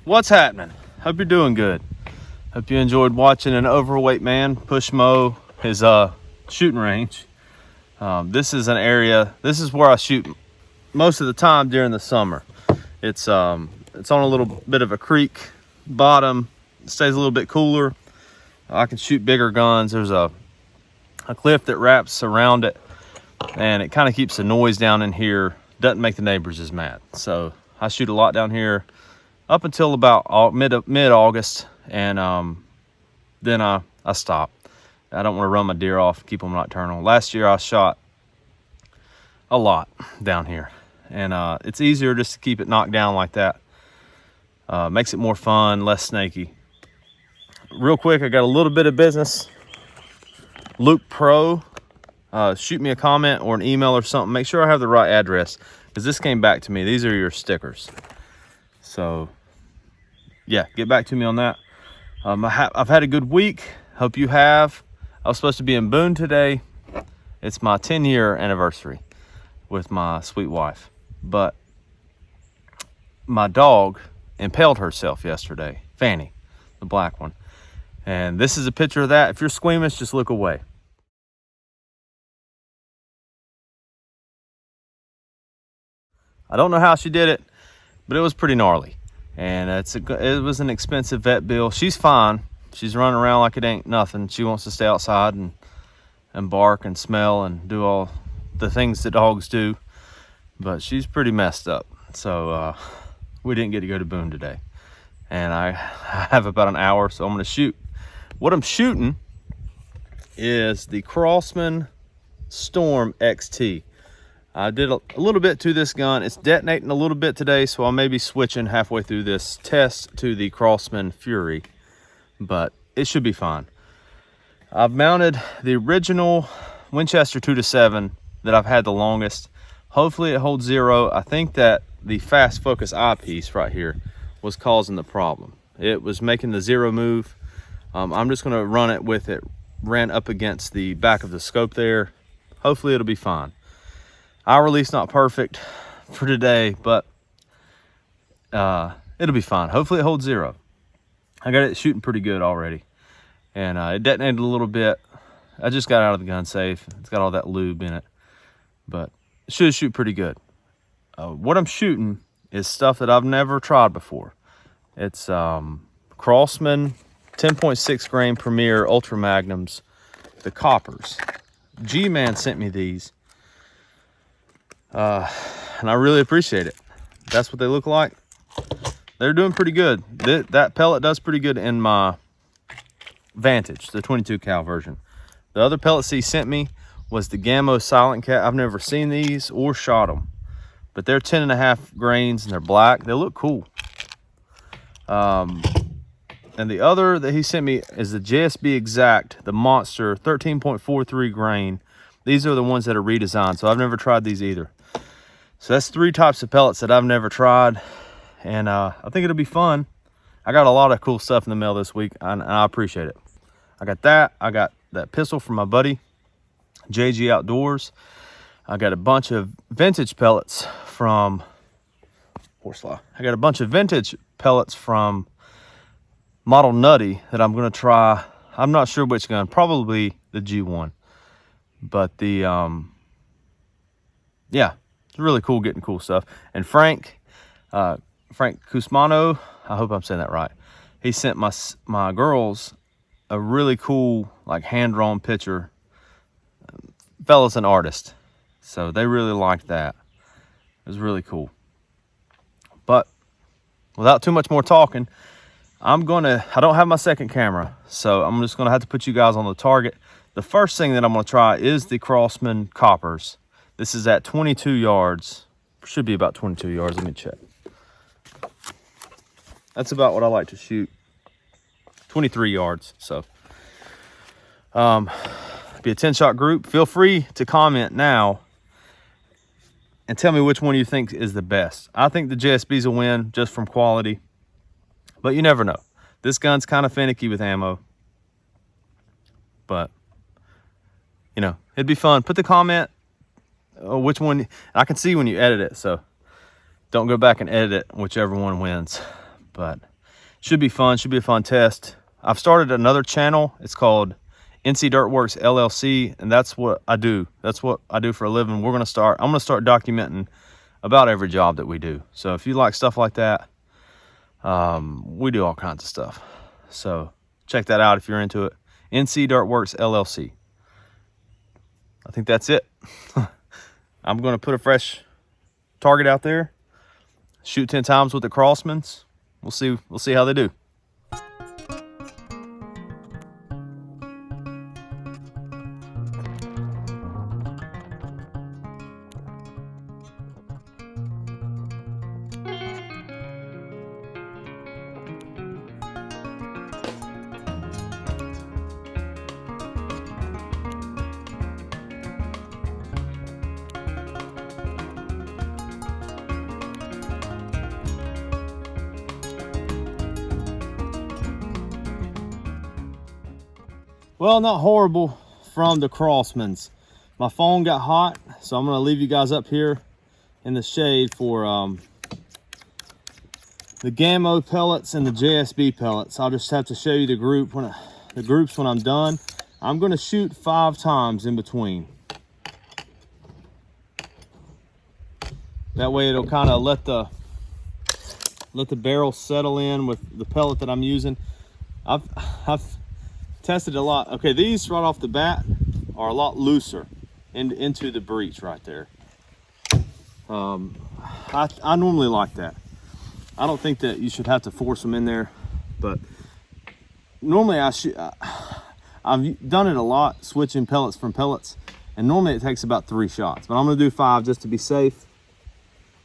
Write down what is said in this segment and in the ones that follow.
What's happening? Hope you're doing good. Hope you enjoyed watching an overweight man push mow his shooting range. This is an area, this is where I shoot most of the time during the summer. It's on a little bit of a creek bottom. It stays a little bit cooler. I can shoot bigger guns. There's a cliff that wraps around it, and it kind of keeps the noise down in here. Doesn't make the neighbors as mad. So I shoot a lot down here up until about mid-August, and then I stop. I don't want to run my deer off, keep them nocturnal. Last year I shot a lot down here, and it's easier just to keep it knocked down like that. Makes it more fun, less snaky. Real quick, I got a little bit of business. Luke Pro, shoot me a comment or an email or something. Make sure I have the right address, because this came back to me. These are your stickers. So yeah, get back to me on that. I've had a good week. Hope you have. I was supposed to be in Boone today. It's my 10-year anniversary with my sweet wife, but my dog impaled herself yesterday, Fanny, the black one. And this is a picture of that. If you're squeamish, just look away. I don't know how she did it, but it was pretty gnarly. And it was an expensive vet bill. She's fine. She's running around like it ain't nothing. She wants to stay outside and bark and smell and do all the things that dogs do. But she's pretty messed up. So we didn't get to go to Boone today. And I have about an hour, so I'm going to shoot. What I'm shooting is the Crosman Storm XT. I did a little bit to this gun. It's detonating a little bit today, so I may be switching halfway through this test to the Crosman Fury, but it should be fine. I've mounted the original Winchester 2-7 that I've had the longest. Hopefully it holds zero. I think that the fast focus eyepiece right here was causing the problem. It was making the zero move. I'm just gonna run it with it ran up against the back of the scope there. Hopefully it'll be fine. Our release not perfect for today, but it'll be fine. Hopefully it holds zero. I got it shooting pretty good already, and it detonated a little bit. I just got out of the gun safe. It's got all that lube in it, but it should shoot pretty good. What I'm shooting is stuff that I've never tried before. It's Crosman 10.6 grain Premier Ultra Magnums, the coppers. G-Man sent me these. And I really appreciate it. That's what they look like. They're doing pretty good. That pellet does pretty good in my Vantage, the 22 cal version. The other pellets he sent me was the Gammo Silent Cat. I've never seen these or shot them, but they're 10.5 grains and they're black. They look cool. And the other that he sent me is the JSB Exact, the Monster 13.43 grain. These are the ones that are redesigned, so I've never tried these either. So that's 3 types of pellets that I've never tried, and I think it'll be fun. I got a lot of cool stuff in the mail this week, and I appreciate it. I got that pistol from my buddy, JG Outdoors. I got a bunch of vintage pellets from Horsefly. I got a bunch of vintage pellets from Model Nutty that I'm going to try. I'm not sure which gun, probably the G1. But yeah, it's really cool getting cool stuff. And Frank Cusmano, I hope I'm saying that right. He sent my girls a really cool, like, hand-drawn picture. Fella's an artist, so they really liked that. It was really cool. But without too much more talking, I don't have my second camera, so I'm just gonna have to put you guys on the target. The first thing that I'm gonna try is the Crosman Coppers. This is at 22 yards. Should be about 22 yards, let me check. That's about what I like to shoot. 23 yards, so. Be a 10-shot group. Feel free to comment now and tell me which one you think is the best. I think the JSB's a win just from quality, but you never know. This gun's kind of finicky with ammo, but you know, it'd be fun. Put the comment which one. I can see when you edit it, so don't go back and edit it, whichever one wins. But Should be fun. Should be a fun test. I've started another channel. It's called NC Dirt Works LLC, and that's what I do. That's what I do for a living. I'm gonna start documenting about every job that we do. So if you like stuff like that, we do all kinds of stuff. So check that out if you're into it. NC Dirt Works LLC. I think that's it. I'm gonna put a fresh target out there, shoot 10 times with the Crossmans. We'll see how they do. Well, not horrible from the Crossmans. My phone got hot, so I'm gonna leave you guys up here in the shade for the Gammo pellets and the JSB pellets. I'll just have to show you the groups when I'm done. I'm gonna shoot 5 times in between. That way it'll kind of let the barrel settle in with the pellet that I'm using. I've tested a lot. Okay, these right off the bat are a lot looser into the breech right there. I normally like that. I don't think that you should have to force them in there, but normally I've done it a lot, switching pellets from pellets, and normally it takes about 3 shots, but I'm gonna do 5 just to be safe.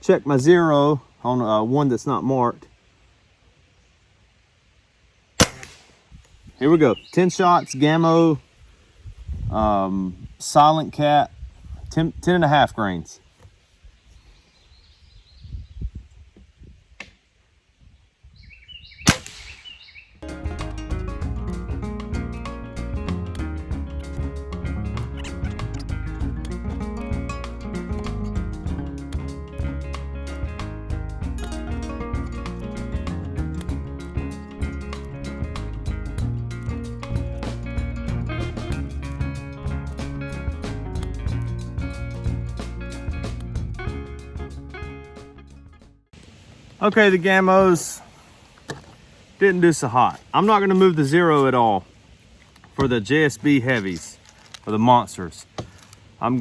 Check my zero on one that's not marked. Here we go. 10 shots, Gammo, Silent Cat, 10.5 grains. Okay, the Gammos didn't do so hot. I'm not gonna move the zero at all for the JSB heavies, or the monsters. I've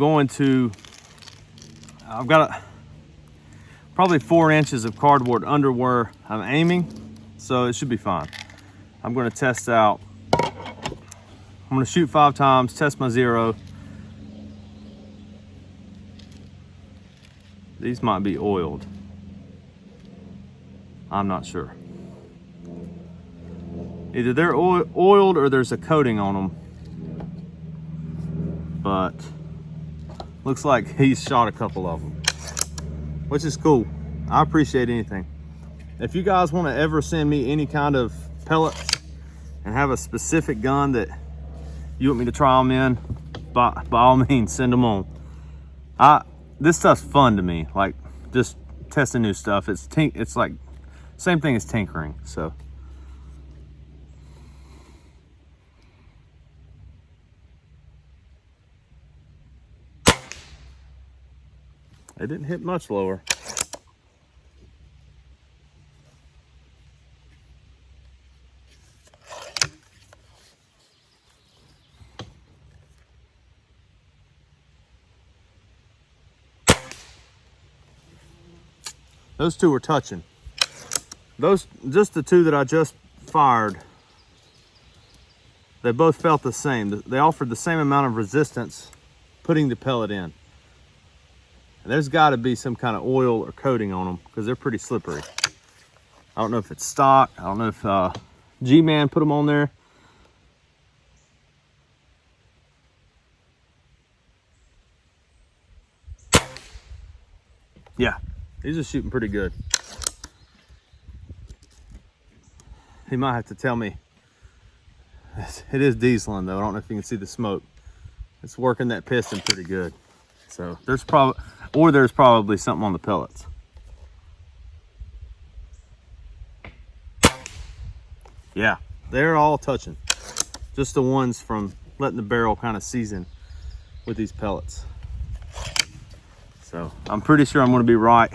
got probably 4 inches of cardboard under where I'm aiming, so it should be fine. I'm gonna test out. I'm gonna shoot 5 times, test my zero. These might be oiled. I'm not sure. Either they're oiled or there's a coating on them. But looks like he's shot a couple of them, which is cool. I appreciate anything. If you guys want to ever send me any kind of pellets and have a specific gun that you want me to try them in, by all means, send them on. This stuff's fun to me, like just testing new stuff. It's like same thing as tinkering, so. It didn't hit much lower. Those two were touching. Just the 2 that I just fired, they both felt the same. They offered the same amount of resistance putting the pellet in. And there's got to be some kind of oil or coating on them because they're pretty slippery. I don't know if it's stock. I don't know if G-Man put them on there. Yeah, these are shooting pretty good. He might have to tell me. It is dieseling though. I don't know if you can see the smoke. It's working that piston pretty good. So there's probably something on the pellets. Yeah, they're all touching. Just the ones from letting the barrel kind of season with these pellets. So I'm pretty sure I'm going to be right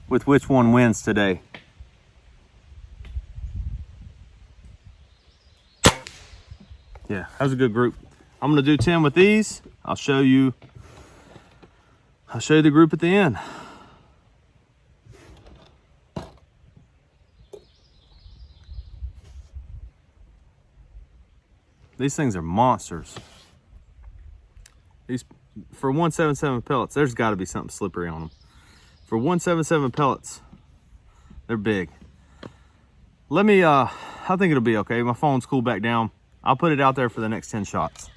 with which one wins today. Yeah, that was a good group. I'm going to do 10 with these. I'll show you the group at the end. These things are monsters. These, for 177 pellets, there's got to be something slippery on them. For 177 pellets, they're big. Let me, I think it'll be okay. My phone's cooled back down. I'll put it out there for the next 10 shots.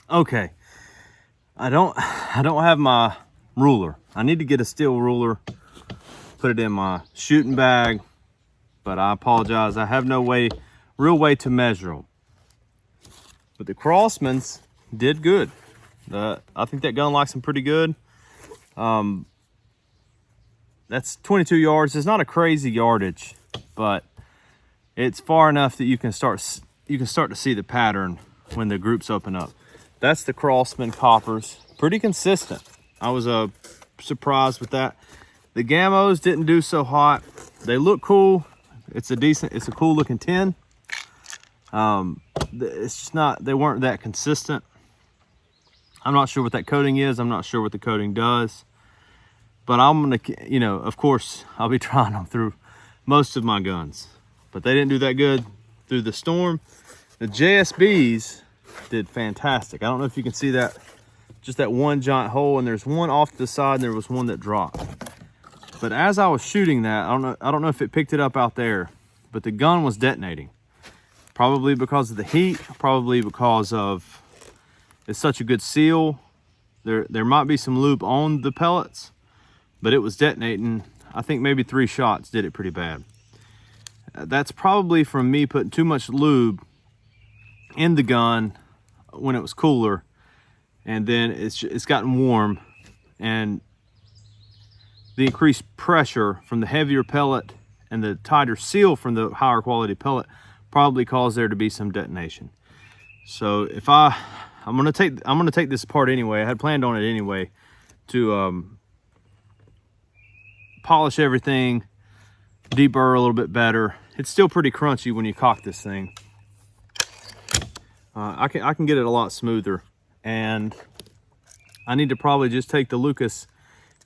Okay, I don't have my ruler. I need to get a steel ruler, put it in my shooting bag, but I apologize. I have no real way to measure them. But the Crossmans did good. I think that gun likes them pretty good. That's 22 yards. It's not a crazy yardage, but it's far enough that you can start to see the pattern when the groups open up. That's the Crossman coppers, pretty consistent. I was surprised with that. The Gamos didn't do so hot. They look cool. It's a cool looking tin. It's just not, they weren't that consistent. I'm not sure what that coating is. I'm not sure what the coating does, but I'm gonna, you know, of course, I'll be trying them through most of my guns, but they didn't do that good through the storm. The JSBs did fantastic. I don't know if you can see that, just that one giant hole, and there's one off to the side and there was one that dropped. But as I was shooting that, I don't know if it picked it up out there, but the gun was detonating. Probably because of the heat, probably because of it's such a good seal. There might be some lube on the pellets, but it was detonating. I think maybe 3 shots did it pretty bad. That's probably from me putting too much lube in the gun when it was cooler, and then it's gotten warm, and the increased pressure from the heavier pellet and the tighter seal from the higher quality pellet probably caused there to be some detonation. So if I'm gonna take this apart anyway. I had planned on it anyway to polish everything, deburr a little bit better. It's still pretty crunchy when you cock this thing. I can get it a lot smoother, and I need to probably just take the Lucas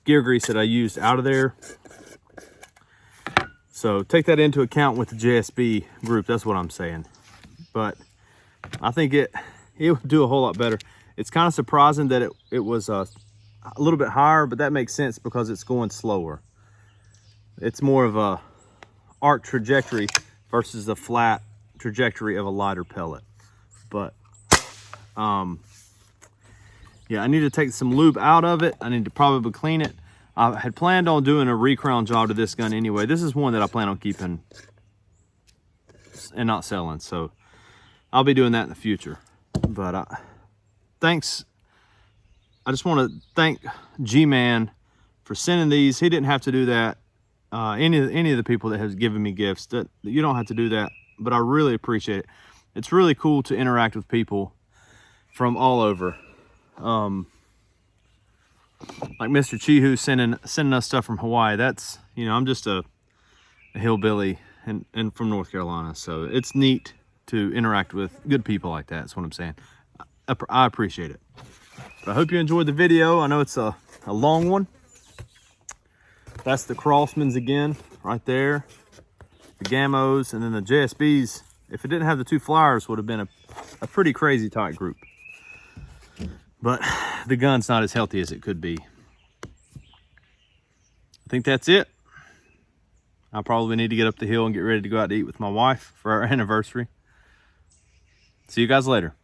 gear grease that I used out of there. So take that into account with the JSB group. That's what I'm saying. But I think it would do a whole lot better. It's kind of surprising that it was a little bit higher, but that makes sense because it's going slower. It's more of a arc trajectory versus the flat trajectory of a lighter pellet. But yeah, I need to take some lube out of it. I need to probably clean it. I had planned on doing a recrown job to this gun anyway. This is one that I plan on keeping and not selling, so I'll be doing that in the future. But thanks. I just want to thank G-Man for sending these. He didn't have to do that. Any of the people that have given me gifts, that you don't have to do that, but I really appreciate it. It's really cool to interact with people from all over. Like Mr. Chihu sending us stuff from Hawaii. That's, you know, I'm just a hillbilly and from North Carolina, so it's neat to interact with good people like that. That's what I'm saying. I appreciate it. But I hope you enjoyed the video. I know it's a long one. That's the Crossmans again, right there. The Gamos, and then the JSBs. If it didn't have the 2 flyers, would have been a pretty crazy tight group. But the gun's not as healthy as it could be. I think that's it. I probably need to get up the hill and get ready to go out to eat with my wife for our anniversary. See you guys later.